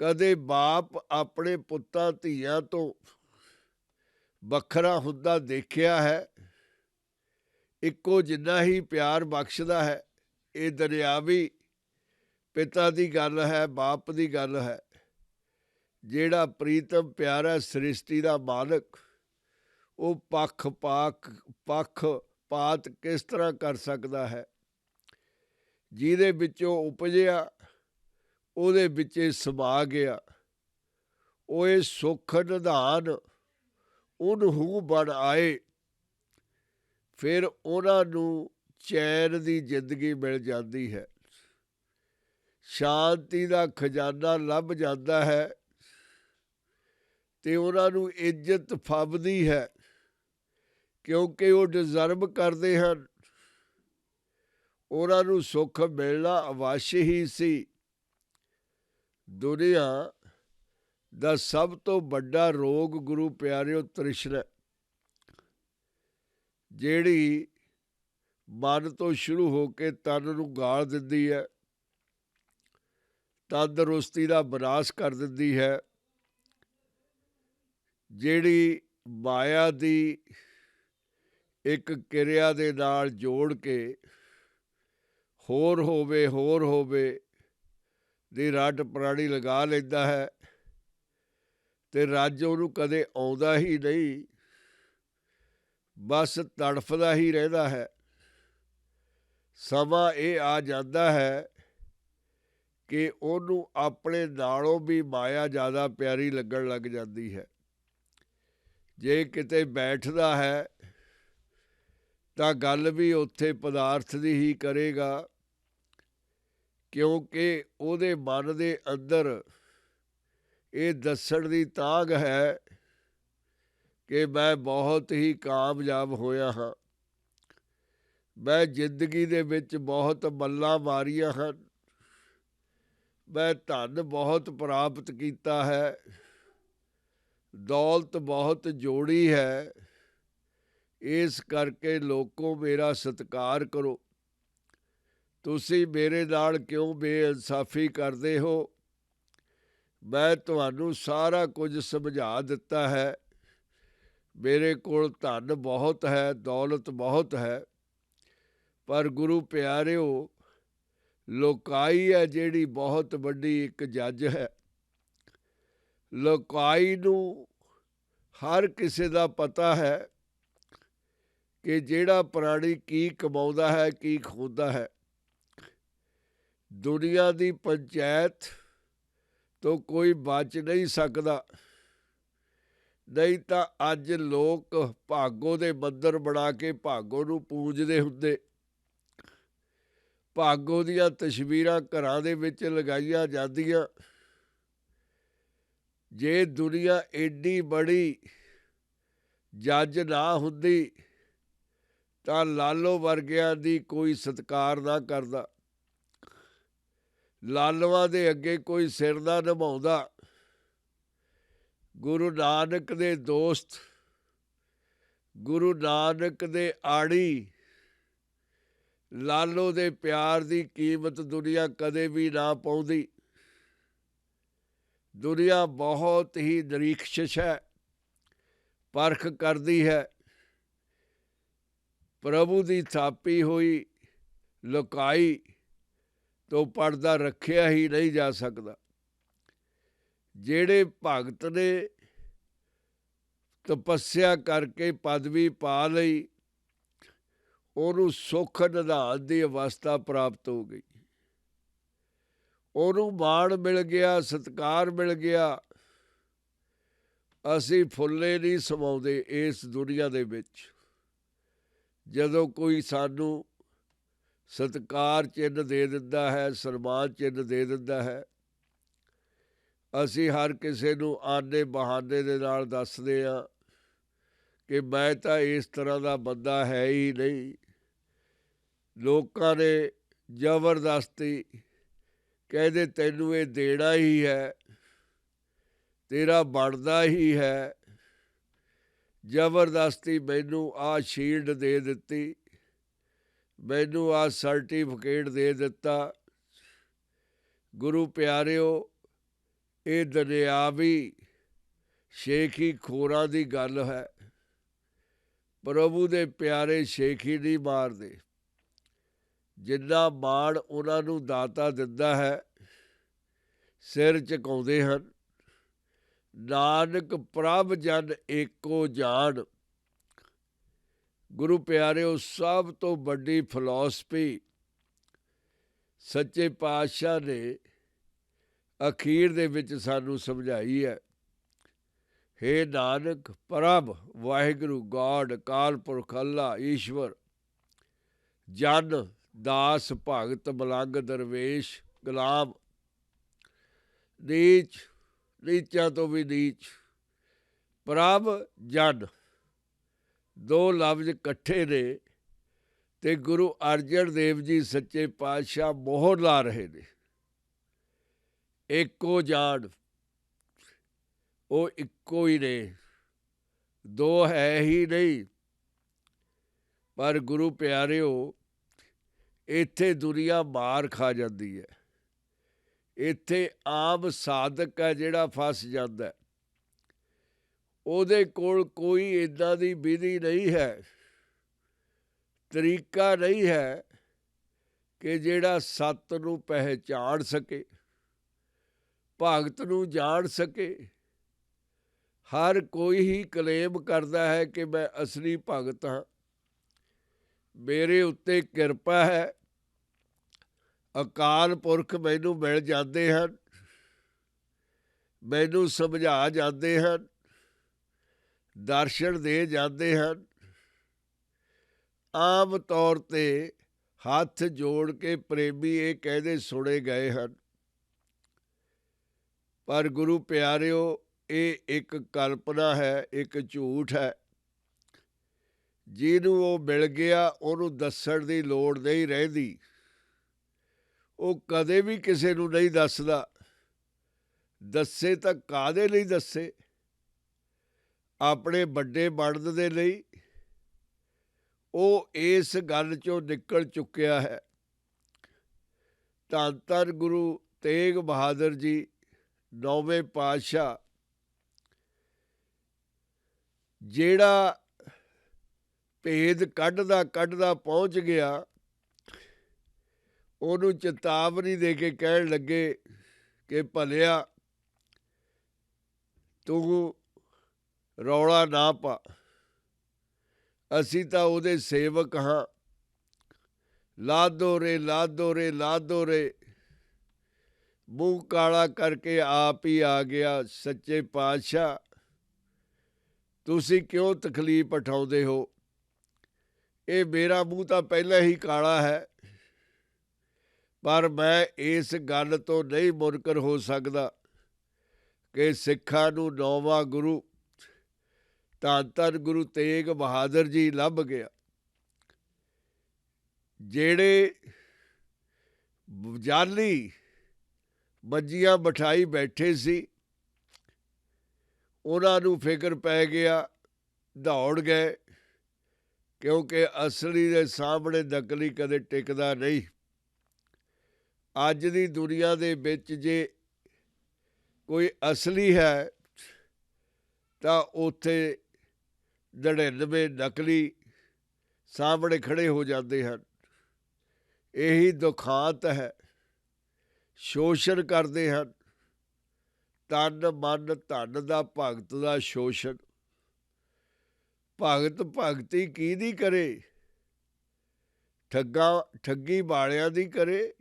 ਕਦੇ ਬਾਪ ਆਪਣੇ ਪੁੱਤਾਂ ਧੀਆਂ ਤੋਂ ਵੱਖਰਾ ਹੁੰਦਾ ਦੇਖਿਆ ਹੈ? ਇੱਕੋ ਜਿੰਨਾ ਹੀ ਪਿਆਰ ਬਖਸ਼ਦਾ ਹੈ। ਇਹ ਦੁਨਿਆਵੀ ਪਿਤਾ ਦੀ ਗੱਲ ਹੈ, ਬਾਪ ਦੀ ਗੱਲ ਹੈ। ਜਿਹੜਾ ਪ੍ਰੀਤਮ ਪਿਆਰਾ ਸ੍ਰਿਸ਼ਟੀ ਦਾ ਮਾਲਕ, ਉਹ ਪੱਖਪਾਤ ਕਿਸ ਤਰ੍ਹਾਂ ਕਰ ਸਕਦਾ ਹੈ? ਜਿਹਦੇ ਵਿੱਚੋਂ ਉਪਜਿਆ ਉਹਦੇ ਵਿੱਚ ਸਮਾ ਗਿਆ। ਉਹ ਇਹ ਸੁੱਖ ਨਿਧਾਨ ਉਹਨੂੰ ਬਣ ਆਏ, ਫਿਰ ਉਹਨਾਂ ਨੂੰ ਚੈਨ ਦੀ ਜ਼ਿੰਦਗੀ ਮਿਲ ਜਾਂਦੀ ਹੈ, ਸ਼ਾਂਤੀ ਦਾ ਖਜ਼ਾਨਾ ਲੱਭ ਜਾਂਦਾ ਹੈ, ਅਤੇ ਉਹਨਾਂ ਨੂੰ ਇੱਜ਼ਤ ਫੱਬਦੀ ਹੈ, ਕਿਉਂਕਿ ਉਹ ਡਿਜ਼ਰਵ ਕਰਦੇ ਹਨ। ਉਹਨਾਂ ਨੂੰ ਸੁੱਖ ਮਿਲਣਾ ਅਵੱਸ਼ ਹੀ ਸੀ। ਦੁਨੀਆ ਦਾ ਸਭ ਤੋਂ ਵੱਡਾ ਰੋਗ ਗੁਰੂ ਪਿਆਰਿਓ ਤ੍ਰਿਸ਼ਨਾ, ਜਿਹੜੀ ਮਨ ਤੋਂ ਸ਼ੁਰੂ ਹੋ ਕੇ ਤਨ ਨੂੰ ਗਾਲ ਦਿੰਦੀ ਹੈ, ਤੰਦਰੁਸਤੀ ਦਾ ਵਿਨਾਸ਼ ਕਰ ਦਿੰਦੀ ਹੈ। ਜਿਹੜੀ ਮਾਇਆ ਦੀ ਇੱਕ ਕਿਰਿਆ ਦੇ ਨਾਲ ਜੋੜ ਕੇ ਹੋਰ ਹੋਵੇ ਦੀ ਰੱਟ ਪ੍ਰਾਣੀ ਲਗਾ ਲੈਂਦਾ ਹੈ, ਅਤੇ ਰੱਜ ਉਹਨੂੰ ਕਦੇ ਆਉਂਦਾ ਹੀ ਨਹੀਂ, ਬਸ ਤੜਫਦਾ ਹੀ ਰਹਿੰਦਾ ਹੈ। ਸਮਾਂ ਇਹ ਆ ਜਾਂਦਾ ਹੈ ਕਿ ਉਹਨੂੰ ਆਪਣੇ ਨਾਲੋਂ ਵੀ ਮਾਇਆ ਜ਼ਿਆਦਾ ਪਿਆਰੀ ਲੱਗਣ ਲੱਗ ਜਾਂਦੀ ਹੈ। ਜੇ ਕਿਤੇ ਬੈਠਦਾ ਹੈ ਤਾਂ ਗੱਲ ਵੀ ਉੱਥੇ ਪਦਾਰਥ ਦੀ ਹੀ ਕਰੇਗਾ, ਕਿਉਂਕਿ ਉਹਦੇ ਮਨ ਦੇ ਅੰਦਰ ਇਹ ਦੱਸਣ ਦੀ ਤਾਂਘ ਹੈ ਕਿ ਮੈਂ ਬਹੁਤ ਹੀ ਕਾਮਯਾਬ ਹੋਇਆ ਹਾਂ, ਮੈਂ ਜ਼ਿੰਦਗੀ ਦੇ ਵਿੱਚ ਬਹੁਤ ਮੱਲਾਂ ਮਾਰੀਆਂ ਹਨ, ਮੈਂ ਧਨ ਬਹੁਤ ਪ੍ਰਾਪਤ ਕੀਤਾ ਹੈ, ਦੌਲਤ ਬਹੁਤ ਜੋੜੀ ਹੈ, ਇਸ ਕਰਕੇ ਲੋਕੋ ਮੇਰਾ ਸਤਿਕਾਰ ਕਰੋ। ਤੁਸੀਂ ਮੇਰੇ ਨਾਲ ਕਿਉਂ ਬੇਇਨਸਾਫੀ ਕਰਦੇ ਹੋ? ਮੈਂ ਤੁਹਾਨੂੰ ਸਾਰਾ ਕੁਝ ਸਮਝਾ ਦਿੱਤਾ ਹੈ। ਮੇਰੇ ਕੋਲ ਧਨ ਬਹੁਤ ਹੈ, ਦੌਲਤ ਬਹੁਤ ਹੈ, ਪਰ ਗੁਰੂ ਪਿਆਰਿਓ, ਲੋਕਾਈ ਹੈ ਜਿਹੜੀ ਬਹੁਤ ਵੱਡੀ ਇੱਕ ਜੱਜ ਹੈ। ਲੋਕਾਈ ਨੂੰ ਹਰ ਕਿਸੇ ਦਾ ਪਤਾ ਹੈ ਕਿ ਜਿਹੜਾ ਪ੍ਰਾਣੀ ਕੀ ਕਮਾਉਂਦਾ ਹੈ, ਕੀ ਖੋਂਦਾ ਹੈ। ਦੁਨੀਆ ਦੀ ਪੰਚਾਇਤ ਤੋਂ ਕੋਈ ਬਚ ਨਹੀਂ ਸਕਦਾ, ਨਹੀਂ ਤਾਂ ਅੱਜ ਲੋਕ ਭਾਗੋ ਦੇ ਮੰਦਰ ਬਣਾ ਕੇ ਭਾਗੋ ਨੂੰ ਪੂਜਦੇ ਹੁੰਦੇ। ਭਾਗੋ ਦੀਆਂ ਤਸਵੀਰਾਂ ਘਰਾਂ ਦੇ ਵਿੱਚ ਲਗਾਈਆਂ ਜਾਂਦੀਆਂ। ਜੇ ਦੁਨੀਆ ਏਡੀ ਬੜੀ ਜੱਜ ਨਾ ਹੁੰਦੀ ਤਾਂ ਲਾਲੋ ਵਰਗਿਆਂ ਦੀ ਕੋਈ ਸਤਿਕਾਰ ਨਾ ਕਰਦਾ, ਲਾਲੂਆਂ ਦੇ ਅੱਗੇ ਕੋਈ ਸਿਰ ਨਾ ਨਿਭਾਉਂਦਾ। ਗੁਰੂ ਨਾਨਕ ਦੇ ਦੋਸਤ, ਗੁਰੂ ਨਾਨਕ ਦੇ ਆੜੀ, ਲਾਲੋ ਦੇ ਪਿਆਰ ਦੀ ਕੀਮਤ ਦੁਨੀਆ ਕਦੇ ਵੀ ਨਾ ਪਾਉਂਦੀ। ਦੁਨੀਆ ਬਹੁਤ ਹੀ ਨਿਰੀਖਸ਼ ਹੈ, ਪਰਖ ਕਰਦੀ ਹੈ। ਪ੍ਰਭੂ ਦੀ ਥਾਪੀ ਹੋਈ ਲੋਕਾਈ ਤੋਂ ਪਰਦਾ ਰੱਖਿਆ ਹੀ ਨਹੀਂ ਜਾ ਸਕਦਾ। ਜਿਹੜੇ ਭਗਤ ਨੇ ਤਪੱਸਿਆ ਕਰਕੇ ਪਦਵੀ ਪਾ ਲਈ, ਉਹਨੂੰ ਸੁੱਖ ਨਿਧਾਨ ਦੀ ਅਵਸਥਾ ਪ੍ਰਾਪਤ ਹੋ ਗਈ। ਉਹਨੂੰ ਮਾਣ ਮਿਲ ਗਿਆ, ਸਤਿਕਾਰ ਮਿਲ ਗਿਆ। ਅਸੀਂ ਫੁੱਲੇ ਨਹੀਂ ਸਮਾਉਂਦੇ ਇਸ ਦੁਨੀਆ ਦੇ ਵਿੱਚ। ਜਦੋਂ ਕੋਈ ਸਾਨੂੰ ਸਤਿਕਾਰ ਚਿੰਨ੍ਹ ਦੇ ਦਿੰਦਾ ਹੈ, ਸਨਮਾਨ ਚਿੰਨ੍ਹ ਦੇ ਦਿੰਦਾ ਹੈ, ਅਸੀਂ ਹਰ ਕਿਸੇ ਨੂੰ ਆਨੇ ਬਹਾਨੇ ਦੇ ਨਾਲ ਦੱਸਦੇ ਹਾਂ ਕਿ ਮੈਂ ਤਾਂ ਇਸ ਤਰ੍ਹਾਂ ਦਾ ਬੰਦਾ ਹੈ ਹੀ ਨਹੀਂ। ਲੋਕਾਂ ਨੇ ਜ਼ਬਰਦਸਤੀ ਕਹਿੰਦੇ ਤੈਨੂੰ ਇਹ ਦੇਣਾ ਹੀ ਹੈ, ਤੇਰਾ ਬਣਦਾ ਹੀ ਹੈ। ਜ਼ਬਰਦਸਤੀ ਮੈਨੂੰ ਆਹ ਸ਼ੀਲਡ ਦੇ ਦਿੱਤੀ, ਮੈਨੂੰ ਆਹ ਸਰਟੀਫਿਕੇਟ ਦੇ ਦਿੱਤਾ। ਗੁਰੂ ਪਿਆਰਿਓ, ਇਹ ਦੁਨਿਆਵੀ ਸ਼ੇਖੀ ਖੋਰਾਂ ਦੀ ਗੱਲ ਹੈ। ਪ੍ਰਭੂ ਦੇ ਪਿਆਰੇ ਸ਼ੇਖੀ ਨਹੀਂ ਮਾਰਦੇ। ਜਿੰਨਾ ਮਾਣ ਉਹਨਾਂ ਨੂੰ ਦਾਤਾ ਦਿੰਦਾ ਹੈ, ਸਿਰ ਝੁਕਾਉਂਦੇ ਹਨ। ਨਾਨਕ ਪ੍ਰਭ ਜਨ ਏਕੋ ਜਾਣ। ਗੁਰੂ ਪਿਆਰਿਓ, ਸਭ ਤੋਂ ਵੱਡੀ ਫਿਲਾਸਫੀ ਸੱਚੇ ਪਾਤਸ਼ਾਹ ਨੇ ਅਖੀਰ ਦੇ ਵਿੱਚ ਸਾਨੂੰ ਸਮਝਾਈ ਹੈ। ਹੇ ਨਾਨਕ ਪ੍ਰਭ ਵਾਹਿਗੁਰੂ ਗੋਡ ਅਕਾਲ ਪੁਰਖ ਅੱਲਾ ਈਸ਼ਵਰ, ਜਨ ਦਾਸ ਭਗਤ ਮਲੰਗ ਦਰਵੇਸ਼ ਗੁਲਾਮ, ਨੀਚ ਨੀਚਾਂ ਤੋਂ ਵੀ ਨੀਚ, ਪ੍ਰਭ ਜਨ, ਦੋ ਲਫ਼ਜ਼ ਇਕੱਠੇ ਨੇ ਅਤੇ ਗੁਰੂ ਅਰਜਨ ਦੇਵ ਜੀ ਸੱਚੇ ਪਾਤਸ਼ਾਹ ਮੋਹਰ ਲਾ ਰਹੇ ਨੇ। ਏਕੋ ਜਾਣ, ਉਹ ਇੱਕੋ ਹੀ ਨੇ, ਦੋ ਹੈ ਹੀ ਨਹੀਂ। ਪਰ ਗੁਰੂ ਪਿਆਰਿਓ, ਇੱਥੇ ਦੁਨੀਆ ਮਾਰ ਖਾ ਜਾਂਦੀ ਹੈ। ਇੱਥੇ ਆਮ ਸਾਧਕ ਹੈ ਜਿਹੜਾ ਫਸ ਜਾਂਦਾ, ਉਹਦੇ ਕੋਲ ਕੋਈ ਇੱਦਾਂ ਦੀ ਵਿਧੀ ਨਹੀਂ ਹੈ, ਤਰੀਕਾ ਨਹੀਂ ਹੈ ਕਿ ਜਿਹੜਾ ਸੱਤ ਨੂੰ ਪਹਿਚਾਣ ਸਕੇ, ਭਗਤ ਨੂੰ ਜਾਣ ਸਕੇ। ਹਰ ਕੋਈ ਹੀ ਕਲੇਮ ਕਰਦਾ ਹੈ ਕਿ ਮੈਂ ਅਸਲੀ ਭਗਤ ਹਾਂ, ਮੇਰੇ ਉੱਤੇ ਕਿਰਪਾ ਹੈ, ਅਕਾਲ ਪੁਰਖ ਮੈਨੂੰ ਮਿਲ ਜਾਂਦੇ ਹਨ, ਮੈਨੂੰ ਸਮਝਾ ਜਾਂਦੇ ਹਨ, ਦਰਸ਼ਨ ਦੇ ਜਾਂਦੇ ਹਨ। ਆਮ ਤੌਰ 'ਤੇ ਹੱਥ ਜੋੜ ਕੇ ਪ੍ਰੇਮੀ ਇਹ ਕਹਿੰਦੇ ਸੁਣੇ ਗਏ ਹਨ। ਪਰ ਗੁਰੂ ਪਿਆਰਿਓ, ਇਹ ਇੱਕ ਕਲਪਨਾ ਹੈ, ਇੱਕ ਝੂਠ ਹੈ। ਜਿਹਨੂੰ ਉਹ ਮਿਲ ਗਿਆ ਉਹਨੂੰ ਦੱਸਣ ਦੀ ਲੋੜ ਨਹੀਂ ਰਹਿੰਦੀ। ਉਹ ਕਦੇ ਵੀ ਕਿਸੇ ਨੂੰ ਨਹੀਂ ਦੱਸਦਾ। ਦੱਸੇ ਤਾਂ ਕਾਹਦੇ ਲਈ ਦੱਸੇ? ਆਪਣੇ ਵੱਡੇ ਬਣਨ ਦੇ ਲਈ। ਉਹ ਇਸ ਗੱਲ 'ਚੋਂ ਨਿਕਲ ਚੁੱਕਿਆ ਹੈ। ਧੰਨ ਧੰਨ ਗੁਰੂ ਤੇਗ ਬਹਾਦਰ ਜੀ 9ਵੇਂ ਪਾਤਸ਼ਾਹ, ਜਿਹੜਾ ਭੇਦ ਕੱਢਦਾ ਪਹੁੰਚ ਗਿਆ, ਉਹਨੂੰ ਚੇਤਾਵਨੀ ਦੇ ਕੇ ਕਹਿਣ ਲੱਗੇ ਕਿ ਭਲਿਆ ਤੂੰ ਰੌਲਾ ਨਾ ਪਾ, ਅਸੀਂ ਤਾਂ ਉਹਦੇ ਸੇਵਕ ਹਾਂ। ਲਾਦੋ ਰੇ ਲਾਦੋ ਰੇ ਲਾਦੋ ਰੇ, ਮੂੰਹ ਕਾਲਾ ਕਰਕੇ ਆਪ ਹੀ ਆ ਗਿਆ। ਸੱਚੇ ਪਾਤਸ਼ਾਹ, ਤੁਸੀਂ ਕਿਉਂ ਤਕਲੀਫ ਉਠਾਉਂਦੇ ਹੋ? ਇਹ ਮੇਰਾ ਮੂੰਹ ਤਾਂ ਪਹਿਲਾਂ ਹੀ ਕਾਲਾ ਹੈ, ਪਰ ਮੈਂ ਇਸ ਗੱਲ ਤੋਂ ਨਹੀਂ ਮੁਨਕਰ ਹੋ ਸਕਦਾ ਕਿ ਸਿੱਖਾਂ ਨੂੰ 9ਵਾਂ ਗੁਰੂ ਧੰਨ ਧੰਨ ਗੁਰੂ ਤੇਗ ਬਹਾਦਰ ਜੀ ਲੱਭ ਗਿਆ, ਜਿਹੜੇ ਜਾਲੀ ਮੰਜੀਆਂ ਬਿਠਾਈ ਬੈਠੇ ਸੀ। ਉਹਨਾਂ ਨੂੰ ਫਿਕਰ ਪੈ ਗਿਆ, ਦੌੜ ਗਏ, ਕਿਉਂਕਿ ਅਸਲੀ ਦੇ ਸਾਹਮਣੇ ਨਕਲੀ ਕਦੇ ਟਿਕਦਾ ਨਹੀਂ। ਅੱਜ ਦੀ ਦੁਨੀਆ ਦੇ ਵਿੱਚ ਜੇ ਕੋਈ ਅਸਲੀ ਹੈ ਤਾਂ ਉੱਥੇ 99 ਨਕਲੀ ਸਾਹਮਣੇ ਖੜ੍ਹੇ ਹੋ ਜਾਂਦੇ ਹਨ। ਇਹੀ ਦੁਖਾਂਤ ਹੈ। ਸ਼ੋਸ਼ਣ ਕਰਦੇ ਹਨ, ਤਨ ਮਨ ਧਨ ਦਾ, ਭਗਤ ਦਾ ਸ਼ੋਸ਼ਣ। ਭਗਤ ਭਗਤੀ ਕਿਹਦੀ ਕਰੇ? ਠੱਗੀ ਵਾਲਿਆਂ ਦੀ ਕਰੇ,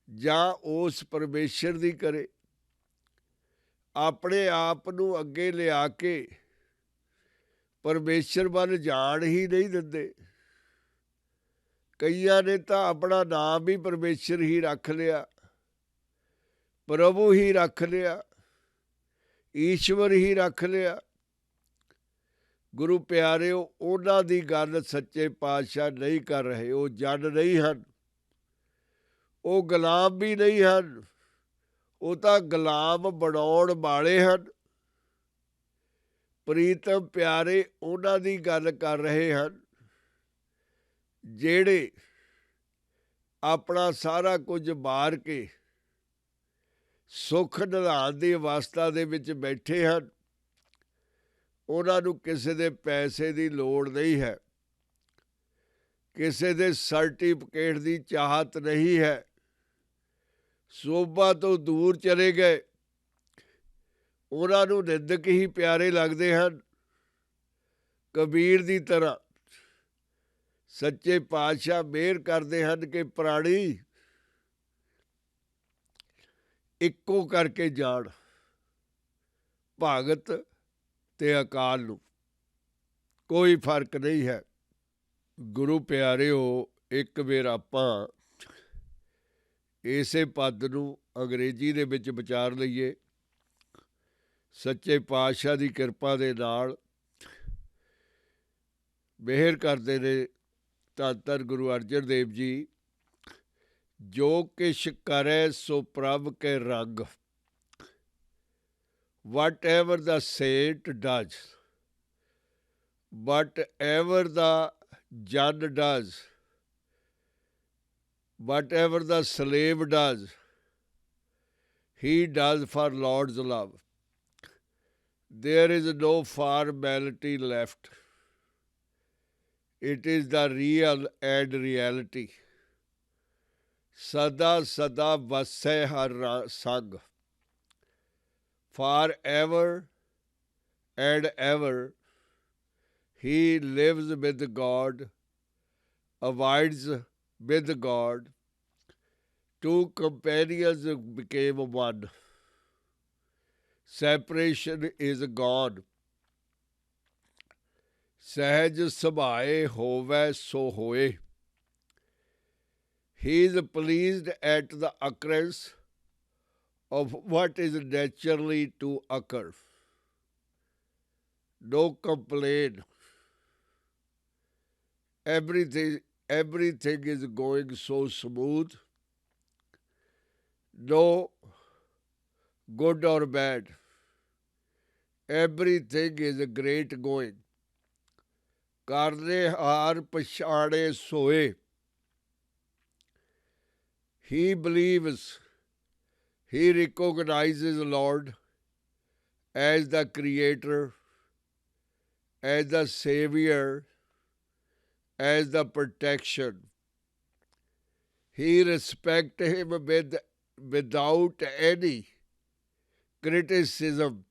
ਜਾਂ ਉਸ ਪਰਮੇਸ਼ਰ ਦੀ ਕਰੇ। ਆਪਣੇ ਆਪ ਨੂੰ ਅੱਗੇ ਲਿਆ ਕੇ ਪਰਮੇਸ਼ਰ ਵੱਲ ਜਾਣ ਹੀ ਨਹੀਂ ਦਿੰਦੇ। ਕਈਆਂ ਨੇ ਤਾਂ ਆਪਣਾ ਨਾਮ ਵੀ ਪਰਮੇਸ਼ਰ ਹੀ ਰੱਖ ਲਿਆ, ਪ੍ਰਭੂ ਹੀ ਰੱਖ ਲਿਆ, ਈਸ਼ਵਰ ਹੀ ਰੱਖ ਲਿਆ। ਗੁਰੂ ਪਿਆਰਿਓ, ਉਹਨਾਂ ਦੀ ਗੱਲ ਸੱਚੇ ਪਾਤਸ਼ਾਹ ਨਹੀਂ ਕਰ ਰਹੇ। ਉਹ ਜਨ ਨਹੀਂ ਹਨ, ਉਹ ਗੁਲਾਮ ਵੀ ਨਹੀਂ ਹਨ, ਉਹ ਤਾਂ ਗੁਲਾਮ ਬਣਾਉਣ ਵਾਲੇ ਹਨ। ਪ੍ਰੀਤਮ ਪਿਆਰੇ ਉਹਨਾਂ ਦੀ ਗੱਲ ਕਰ ਰਹੇ ਹਨ ਜਿਹੜੇ ਆਪਣਾ ਸਾਰਾ ਕੁਝ ਮਾਰ ਕੇ ਸੁੱਖ ਨਿਧਾਨ ਦੀ ਅਵਸਥਾ ਦੇ ਵਿੱਚ ਬੈਠੇ ਹਨ। ਉਹਨਾਂ ਨੂੰ ਕਿਸੇ ਦੇ ਪੈਸੇ ਦੀ ਲੋੜ ਨਹੀਂ ਹੈ, ਕਿਸੇ ਦੇ ਸਰਟੀਫਿਕੇਟ ਦੀ ਚਾਹਤ ਨਹੀਂ ਹੈ। ਸੋਭਾ ਤੋਂ ਦੂਰ ਚਲੇ ਗਏ। ਉਹਨਾਂ ਨੂੰ ਨਿੰਦਕ ਹੀ ਪਿਆਰੇ ਲੱਗਦੇ ਹਨ। ਕਬੀਰ ਦੀ ਤਰ੍ਹਾਂ ਸੱਚੇ ਪਾਤਸ਼ਾਹ ਮਿਹਰ ਕਰਦੇ ਹਨ ਕਿ ਪ੍ਰਾਣੀ ਇੱਕੋ ਕਰਕੇ ਜਾਣ, ਭਗਤ ਤੇ ਅਕਾਲ ਨੂੰ ਕੋਈ ਫਰਕ ਨਹੀਂ ਹੈ। ਗੁਰੂ ਪਿਆਰਿਓ, ਇੱਕ ਵਾਰ ਆਪਾਂ ਇਸੇ ਪਦ ਨੂੰ ਅੰਗਰੇਜ਼ੀ ਦੇ ਵਿੱਚ ਵਿਚਾਰ ਲਈਏ। ਸੱਚੇ ਪਾਤਸ਼ਾਹ ਦੀ ਕਿਰਪਾ ਦੇ ਨਾਲ ਮਿਹਰ ਕਰਦੇ ਨੇ ਧੰਨ ਧੰਨ ਗੁਰੂ ਅਰਜਨ ਦੇਵ ਜੀ। ਜੋ ਕਿਛ ਕਰੈ ਸੋ ਪ੍ਰਭ ਕੇ ਰੰਗ, whatever the saint does, whatever the Jan does, whatever the slave does, he does for Lord's love. There is no formality left. It is the real and reality. Sada sada vasse har sang. Forever and ever he lives with God, abides with God. Two companions became one. Separation is gone. ਸਹਿਜ ਸੁਭਾਏ ਹੋਵੈ ਸੋ ਹੋਏ. He is pleased at the occurrence of what is naturally to occur. No complaint. Everything is going so smooth. No good or bad. Everything is great going. ਕਰਨੇ ਹਾਰ ਪਛਾਣੇ ਸੋਏ. He believes, he recognizes Lord as the Creator, as the Savior, as the protection. He respects him without any criticism.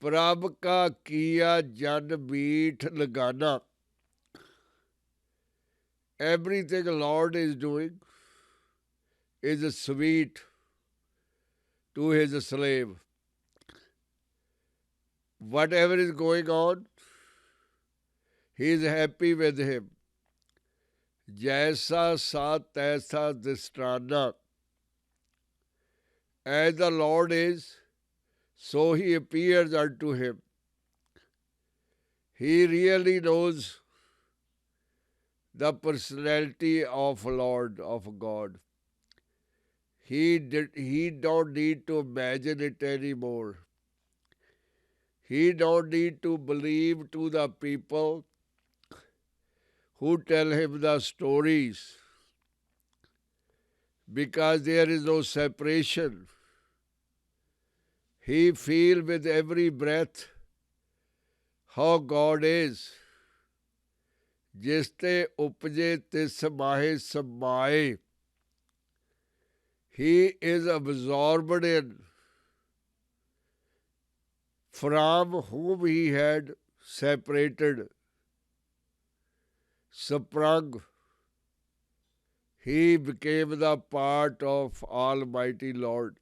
प्रभ का किया जन मीठ लगाना. Everything Lord is doing is sweet to his slave. Whatever is going on, he is happy with him. Jaisa sa taisa distrana. As the Lord is, so he appears unto him. He really knows the personality of Lord, of God. He don't need to imagine it anymore. He don't need to believe to the people who tell him the stories, because there is no separation. He feels with every breath how God is. जिस ते उपजे तिस माहे समाए. He is absorbed in from whom he had separated, sprung. He became the part of Almighty Lord.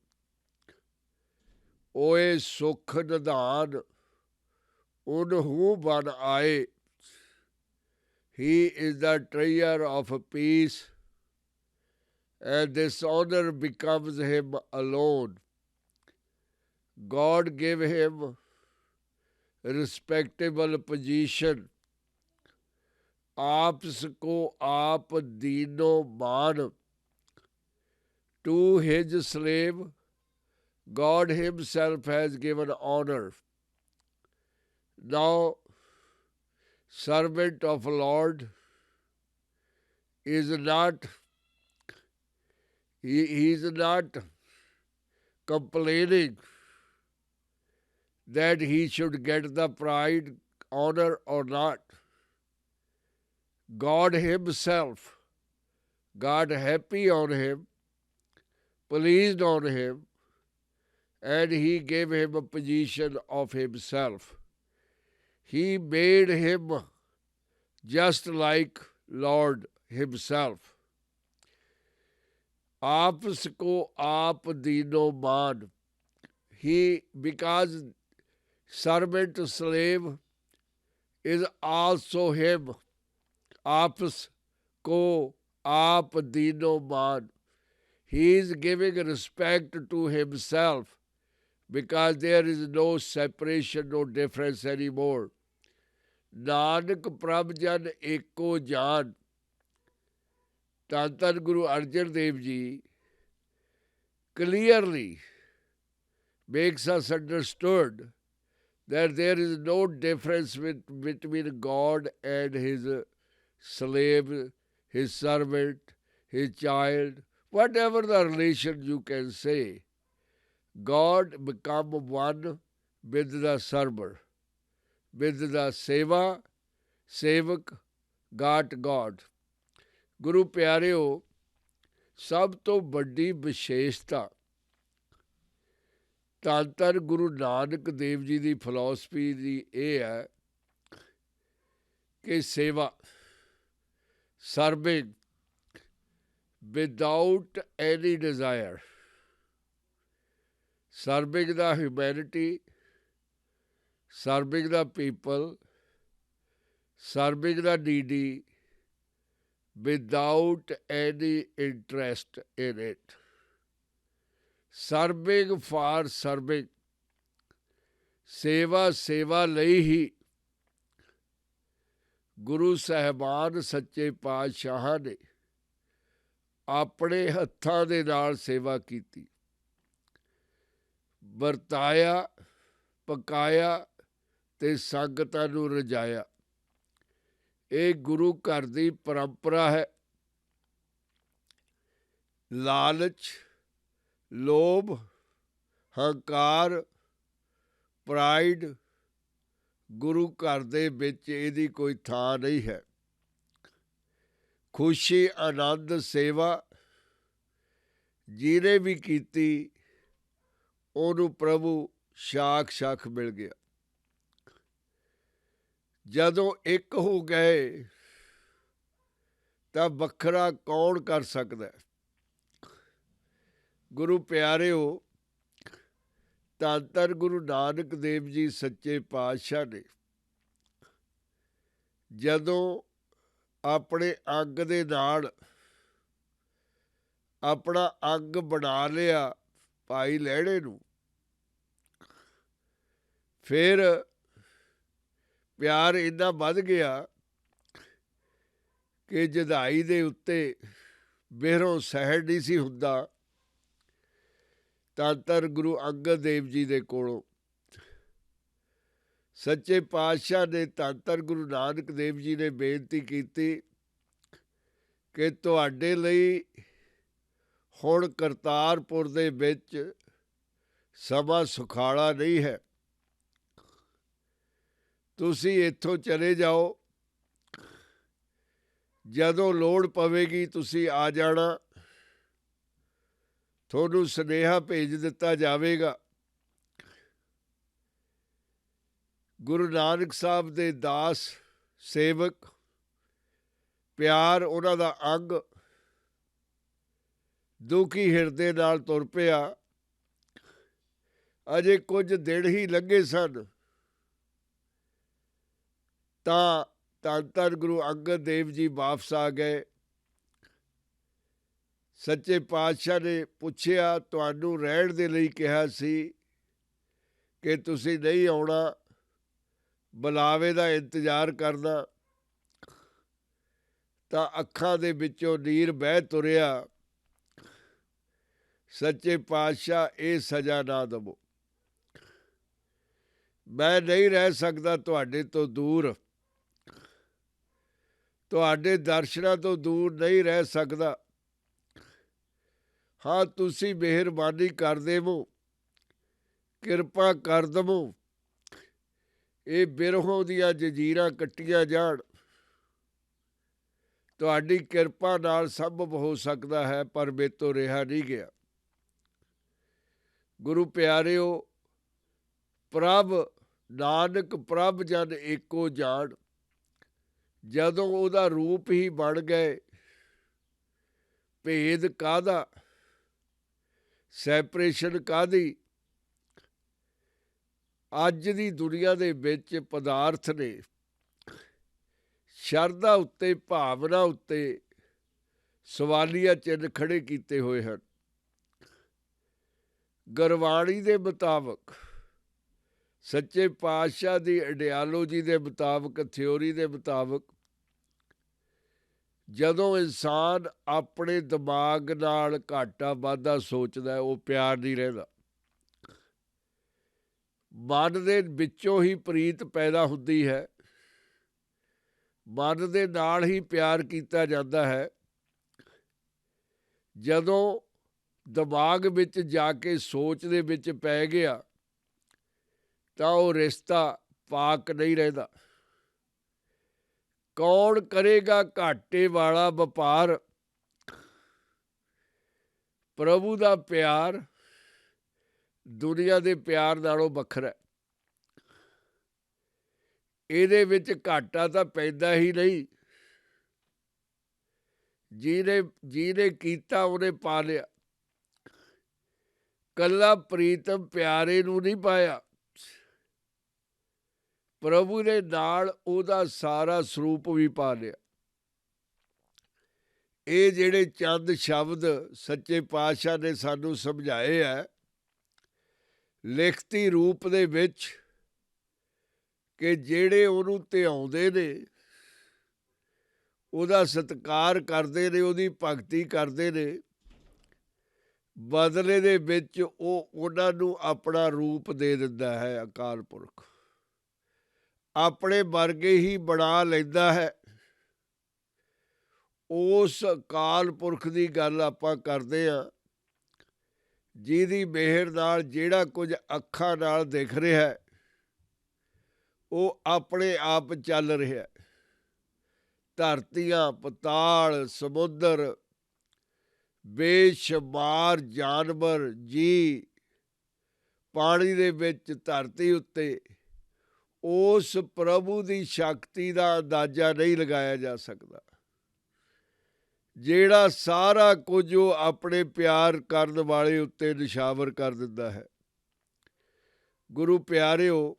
ओए सुख निधान उनहु बन आए. He is the treasure of peace, and dishonor becomes him alone. God gave him respectable position. आपस को आप दीनो मान. To his slave, God himself has given honor. Now, servant of Lord is not, he is not complaining that he should get the pride, honor or not. God himself got happy on him, pleased on him, and he gave him a position of himself. He made him just like Lord himself. आपस को आप दीनो मान. He, because servant slave is also him. आपस को आप दीनो मान. He is giving respect to himself because there is no separation, no difference anymore. Nanak प्रभ जन एको जान. ਧੰਨ ਧੰਨ Guru Arjan Dev Ji clearly makes us understood that there is no difference between God and his slave, his servant, his child, whatever the relation you can say. God become one with the server, with the seva, sevak, got God. ਗੁਰੂ ਪਿਆਰਿਓ, ਸਭ ਤੋਂ ਵੱਡੀ ਵਿਸ਼ੇਸ਼ਤਾ ਧੰਨ ਧੰਨ ਗੁਰੂ ਨਾਨਕ ਦੇਵ ਜੀ ਦੀ philosophy ਦੀ ਇਹ ਹੈ ਕਿ ਸੇਵਾ, serving without any desire, serving the humanity, serving the people, serving the needy, without any interest in it. Serving for serving. ਸੇਵਾ ਸੇਵਾ ਲਈ ਹੀ ਗੁਰੂ ਸਾਹਿਬਾਨ ਸੱਚੇ ਪਾਤਸ਼ਾਹਾਂ ਨੇ ਆਪਣੇ ਹੱਥਾਂ ਦੇ ਨਾਲ ਸੇਵਾ ਕੀਤੀ, ਵਰਤਾਇਆ, ਪਕਾਇਆ ਤੇ ਸੰਗਤਾਂ ਨੂੰ ਰਜਾਇਆ. ਇਹ ਗੁਰੂ ਘਰ ਦੀ ਪਰੰਪਰਾ ਹੈ. ਲਾਲਚ, ਲੋਭ, ਹੰਕਾਰ, ਪ੍ਰਾਈਡ, ਗੁਰੂ ਘਰ ਦੇ ਵਿੱਚ ਇਹਦੀ ਕੋਈ ਥਾਂ ਨਹੀਂ ਹੈ. ਖੁਸ਼ੀ, ਆਨੰਦ, ਸੇਵਾ ਜਿਹਨੇ ਵੀ ਕੀਤੀ ਉਹਨੂੰ ਪ੍ਰਭੂ ਸਾਖ ਮਿਲ ਗਿਆ. ਜਦੋਂ ਇੱਕ ਹੋ ਗਏ ਤਾਂ ਵੱਖਰਾ ਕੌਣ ਕਰ ਸਕਦਾ? ਗੁਰੂ ਪਿਆਰਿਓ, ਧੰਨ ਧੰਨ ਗੁਰੂ ਨਾਨਕ ਦੇਵ ਜੀ ਸੱਚੇ ਪਾਤਸ਼ਾਹ ਨੇ ਜਦੋਂ ਆਪਣੇ ਅੰਗ ਦੇ ਨਾਲ ਆਪਣਾ ਅੰਗ ਬਣਾ ਲਿਆ ਭਾਈ ਲਹਿਣੇ ਨੂੰ, ਫਿਰ ਪਿਆਰ ਇੰਨਾ ਵੱਧ ਗਿਆ ਕਿ ਜਦਾਈ ਦੇ ਉੱਤੇ ਬਿਰਹੋਂ ਸਹਿਣ ਨਹੀਂ ਸੀ ਹੁੰਦਾ. ਧੰਨ ਧੰਨ ਗੁਰੂ ਅੰਗਦ ਦੇਵ ਜੀ ਦੇ ਕੋਲੋਂ ਸੱਚੇ ਪਾਤਸ਼ਾਹ ਨੇ, ਧੰਨ ਧੰਨ ਗੁਰੂ ਨਾਨਕ ਦੇਵ ਜੀ ਨੇ ਬੇਨਤੀ ਕੀਤੀ ਕਿ ਤੁਹਾਡੇ ਲਈ ਹੁਣ ਕਰਤਾਰਪੁਰ ਦੇ ਵਿੱਚ ਸਮਾਂ ਸੁਖਾਲਾ ਨਹੀਂ ਹੈ. ਤੁਸੀਂ ਇੱਥੋਂ ਚਲੇ ਜਾਓ, ਜਦੋਂ ਲੋੜ ਪਵੇਗੀ ਤੁਸੀਂ ਆ ਜਾਣਾ, ਤੁਹਾਨੂੰ ਸੁਨੇਹਾ ਭੇਜ ਦਿੱਤਾ ਜਾਵੇਗਾ. ਗੁਰੂ ਨਾਨਕ ਸਾਹਿਬ ਦੇ ਦਾਸ, ਸੇਵਕ, ਪਿਆਰ ਉਹਨਾਂ ਦਾ ਅੰਗ ਦੁਖੀ ਹਿਰਦੇ ਨਾਲ ਤੁਰ ਪਿਆ। ਅਜੇ ਕੁਝ ਦਿਨ ਹੀ ਲੰਘੇ ਸਨ ਤਾਂ ਧੰਨ ਧੰਨ ਗੁਰੂ ਅੰਗਦ ਦੇਵ ਜੀ ਵਾਪਸ ਆ ਗਏ। ਸੱਚੇ ਪਾਤਸ਼ਾਹ ਨੇ ਪੁੱਛਿਆ, ਤੁਹਾਨੂੰ ਰਹਿਣ ਦੇ ਲਈ ਕਿਹਾ ਸੀ ਕਿ ਤੁਸੀਂ ਨਹੀਂ ਆਉਣਾ, ਬੁਲਾਵੇ ਦਾ ਇੰਤਜ਼ਾਰ ਕਰਨਾ। ਤਾਂ ਅੱਖਾਂ ਦੇ ਵਿੱਚੋਂ ਨੀਰ ਬਹਿ ਤੁਰਿਆ। ਸੱਚੇ ਪਾਤਸ਼ਾਹ, ਇਹ ਸਜ਼ਾ ਨਾ ਦੇਵੋ, ਮੈਂ ਨਹੀਂ ਰਹਿ ਸਕਦਾ ਤੁਹਾਡੇ ਤੋਂ ਦੂਰ, ਤੁਹਾਡੇ ਦਰਸ਼ਨਾਂ ਤੋਂ ਦੂਰ ਨਹੀਂ ਰਹਿ ਸਕਦਾ। ਹਾਂ, ਤੁਸੀਂ ਮਿਹਰਬਾਨੀ ਕਰ ਦੇਵੋ, ਕਿਰਪਾ ਕਰ ਦੇਵੋ, ਇਹ ਬਿਰਹੋਂ ਦੀਆਂ ਜੰਜੀਰਾਂ ਕੱਟੀਆਂ ਜਾਣ। ਤੁਹਾਡੀ ਕਿਰਪਾ ਨਾਲ ਸੰਭਵ ਹੋ ਸਕਦਾ ਹੈ, ਪਰ ਮੇਰੇ ਤੋਂ ਰਿਹਾ ਨਹੀਂ ਗਿਆ। ਗੁਰੂ ਪਿਆਰਿਓ, ਪ੍ਰਭ ਨਾਨਕ ਪ੍ਰਭ ਜਨ ਏਕੋ ਜਾਣ, ਜਦੋਂ ਉਹਦਾ ਰੂਪ ਹੀ ਬਣ ਗਏ, ਭੇਦ ਕਾਹਦਾ, ਸੈਪਰੇਸ਼ਨ ਕਾਹਦੀ। ਅੱਜ ਦੀ ਦੁਨੀਆ ਦੇ ਵਿੱਚ ਪਦਾਰਥ ਨੇ ਸ਼ਰਧਾ ਉੱਤੇ, ਭਾਵਨਾ ਉੱਤੇ ਸਵਾਲੀਆ ਚਿੰਨ੍ਹ ਖੜੇ ਕੀਤੇ ਹੋਏ ਹਨ। ਗੁਰਬਾਣੀ ਦੇ ਮੁਤਾਬਕ, ਸੱਚੇ ਪਾਤਸ਼ਾਹ ਦੀ ਆਈਡੀਆਲੋਜੀ ਦੇ ਮੁਤਾਬਕ, ਥਿਊਰੀ ਦੇ ਮੁਤਾਬਕ, ਜਦੋਂ ਇਨਸਾਨ ਆਪਣੇ ਦਿਮਾਗ ਨਾਲ ਘਾਟਾ ਵਾਧਾ ਸੋਚਦਾ, ਉਹ ਪਿਆਰ ਨਹੀਂ ਰਹਿੰਦਾ। ਮਨ ਦੇ ਵਿੱਚੋਂ ਹੀ ਪ੍ਰੀਤ ਪੈਦਾ ਹੁੰਦੀ ਹੈ, ਮਨ ਦੇ ਨਾਲ ਹੀ ਪਿਆਰ ਕੀਤਾ ਜਾਂਦਾ ਹੈ। ਜਦੋਂ ਦਿਮਾਗ ਵਿੱਚ ਜਾ ਕੇ ਸੋਚ ਦੇ ਵਿੱਚ ਪੈ ਗਿਆ ਤਾਂ ਉਹ ਰਿਸ਼ਤਾ ਪਾਕ ਨਹੀਂ ਰਹਿੰਦਾ। ਕੌਣ ਕਰੇਗਾ ਘਾਟੇ ਵਾਲਾ ਵਪਾਰ। ਪ੍ਰਭੂ ਦਾ ਪਿਆਰ ਦੁਨੀਆ ਦੇ ਪਿਆਰ ਨਾਲੋਂ ਵੱਖਰਾ। ਇਹਦੇ ਵਿੱਚ ਘਾਟਾ ਤਾਂ ਪੈਂਦਾ ਹੀ ਨਹੀਂ। ਜਿਹਨੇ ਕੀਤਾ ਉਹਨੇ ਪਾ ਲਿਆ। ਕੱਲਾ ਪ੍ਰੀਤਮ ਪਿਆਰੇ ਨੂੰ ਨਹੀਂ ਪਾਇਆ, ਪ੍ਰਭੂ ਦੇ ਨਾਲ ਉਹਦਾ ਸਾਰਾ ਸਰੂਪ ਵੀ ਪਾ ਲਿਆ। ਇਹ ਜਿਹੜੇ ਚੰਦ ਸ਼ਬਦ ਸੱਚੇ ਪਾਤਸ਼ਾਹ ਨੇ ਸਾਨੂੰ ਸਮਝਾਏ ਹੈ ਲਿਖਤੀ ਰੂਪ ਦੇ ਵਿੱਚ, ਕਿ ਜਿਹੜੇ ਉਹਨੂੰ ਧਿਆਉਂਦੇ ਨੇ, ਉਹਦਾ ਸਤਿਕਾਰ ਕਰਦੇ ਨੇ, ਉਹਦੀ ਭਗਤੀ ਕਰਦੇ ਨੇ, ਬਦਲੇ ਦੇ ਵਿੱਚ ਉਹ ਉਹਨਾਂ ਨੂੰ ਆਪਣਾ ਰੂਪ ਦੇ ਦਿੰਦਾ ਹੈ। ਅਕਾਲ ਪੁਰਖ ਆਪਣੇ ਵਰਗੇ ਹੀ ਬਣਾ ਲੈਂਦਾ ਹੈ। ਉਸ ਅਕਾਲ ਪੁਰਖ ਦੀ ਗੱਲ ਆਪਾਂ ਕਰਦੇ ਹਾਂ, ਜਿਹਦੀ ਮਿਹਰ ਨਾਲ ਜਿਹੜਾ ਕੁਝ ਅੱਖਾਂ ਨਾਲ ਦਿਖ ਰਿਹਾ ਉਹ ਆਪਣੇ ਆਪ ਚੱਲ ਰਿਹਾ। ਧਰਤੀਆਂ, ਪਤਾਲ, ਸਮੁੰਦਰ, ਬੇਸ਼ੁਮਾਰ ਜਾਨਵਰ, ਜੀ ਪਾਣੀ ਦੇ ਵਿੱਚ, ਧਰਤੀ ਉੱਤੇ, ਉਸ ਪ੍ਰਭੂ ਦੀ ਸ਼ਕਤੀ ਦਾ ਅੰਦਾਜ਼ਾ ਨਹੀਂ ਲਗਾਇਆ ਜਾ ਸਕਦਾ। ਜਿਹੜਾ ਸਾਰਾ ਕੁਝ ਉਹ ਆਪਣੇ ਪਿਆਰ ਕਰਨ ਵਾਲੇ ਉੱਤੇ ਨਿਸ਼ਾਵਰ ਕਰ ਦਿੰਦਾ ਹੈ। ਗੁਰੂ ਪਿਆਰਿਓ,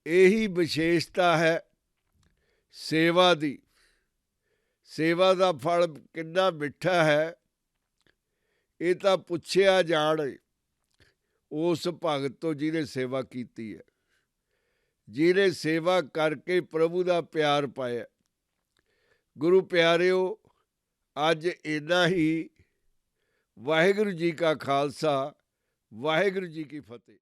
ਇਹੀ ਵਿਸ਼ੇਸ਼ਤਾ ਹੈ ਸੇਵਾ ਦੀ। ਸੇਵਾ ਦਾ ਫਲ ਕਿੰਨਾ ਮਿੱਠਾ ਹੈ, ਇਹ ਤਾਂ ਪੁੱਛਿਆ ਜਾਣ ਉਸ ਭਗਤ ਤੋਂ ਜਿਹਨੇ ਸੇਵਾ ਕੀਤੀ ਹੈ, ਜਿਹਨੇ ਸੇਵਾ ਕਰਕੇ ਪ੍ਰਭੂ ਦਾ ਪਿਆਰ ਪਾਇਆ। ਗੁਰੂ ਪਿਆਰਿਓ, ਅੱਜ ਇੰਨਾ ਹੀ। ਵਾਹਿਗੁਰੂ ਜੀ ਕਾ ਖਾਲਸਾ, ਵਾਹਿਗੁਰੂ ਜੀ ਕੀ ਫਤਿਹ।